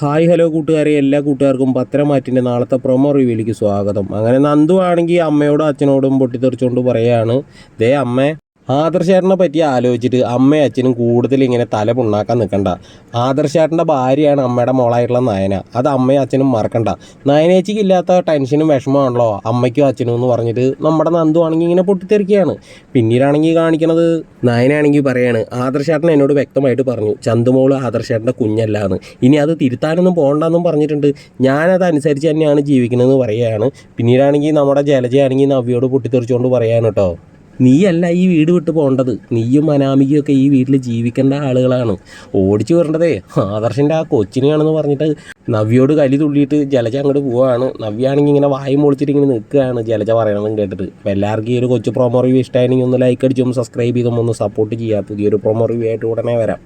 Hi hello കൂട്ടുകാരെ, എല്ലാ കൂട്ടുകാർക്കും പത്രമാറ്റിൻ്റെ നാളത്തെ പ്രൊമോ റിവ്യൂയിലേക്ക് സ്വാഗതം. അങ്ങനെ നന്ദു ആണെങ്കിൽ അമ്മയോടും അച്ഛനോടും പൊട്ടിത്തെറിച്ചുകൊണ്ട് പറയുകയാണ്, ദേ അമ്മേ, ആദർശേട്ടനെ പറ്റി ആലോചിച്ചിട്ട് അമ്മയും അച്ഛനും കൂടുതൽ ഇങ്ങനെ തല പുണ്ണാക്കാൻ നിൽക്കണ്ട. ആദർശേട്ടൻ്റെ ഭാര്യയാണ് അമ്മയുടെ മോളായിട്ടുള്ള നയന. അത് അമ്മയും അച്ഛനും മറക്കണ്ട. നയനേച്ചിക്ക് ഇല്ലാത്ത ടെൻഷനും വിഷമമാണല്ലോ അമ്മയ്ക്കും അച്ഛനും എന്ന് പറഞ്ഞിട്ട് നമ്മുടെ നന്ദു ആണെങ്കിൽ ഇങ്ങനെ പൊട്ടിത്തെറിക്കുകയാണ്. പിന്നീടാണെങ്കിൽ കാണിക്കണത് നയനാണെങ്കിൽ പറയാണ്, ആദർശേട്ടൻ എന്നോട് വ്യക്തമായിട്ട് പറഞ്ഞു ചന്തുമോള് ആദർശേട്ടൻ്റെ കുഞ്ഞല്ലാന്ന്. ഇനി അത് തിരുത്താനൊന്നും പോകണ്ടെന്നും പറഞ്ഞിട്ടുണ്ട്. ഞാനത് അനുസരിച്ച് തന്നെയാണ് ജീവിക്കണമെന്ന് പറയുകയാണ്. പിന്നീടാണെങ്കിൽ നമ്മുടെ ജലജയാണെങ്കിൽ നവ്യോട് പൊട്ടിത്തെറിച്ചുകൊണ്ട് പറയാണ് കേട്ടോ, നീയല്ല ഈ വീട് വിട്ട് പോകേണ്ടത്. നീയും അനാമികയും ഒക്കെ ഈ വീട്ടിൽ ജീവിക്കേണ്ട ആളുകളാണ്. ഓടിച്ചു വരേണ്ടതേ ആദർശിൻ്റെ ആ കൊച്ചിനെയാണെന്ന് പറഞ്ഞിട്ട് നവ്യോട് കലി തുള്ളിയിട്ട് ജലജ അങ്ങോട്ട് പോവുകയാണ്. നവ്യാണെങ്കിൽ ഇങ്ങനെ വായും പൊളിച്ചിട്ട് ഇങ്ങനെ നിൽക്കുകയാണ് ജലജ പറയണമെന്ന് കേട്ടിട്ട്. അപ്പോൾ എല്ലാവർക്കും ഈ ഒരു കൊച്ചു പ്രൊമോ റിവ്യൂ ഇഷ്ടമായിരുന്നെങ്കിൽ ഒന്ന് ലൈക്ക് അടിച്ചും സബ്സ്ക്രൈബ് ചെയ്തും ഒന്ന് സപ്പോർട്ട് ചെയ്യുക. പുതിയൊരു പ്രൊമോ റിവ്യൂ ആയിട്ട് ഉടനെ വരാം.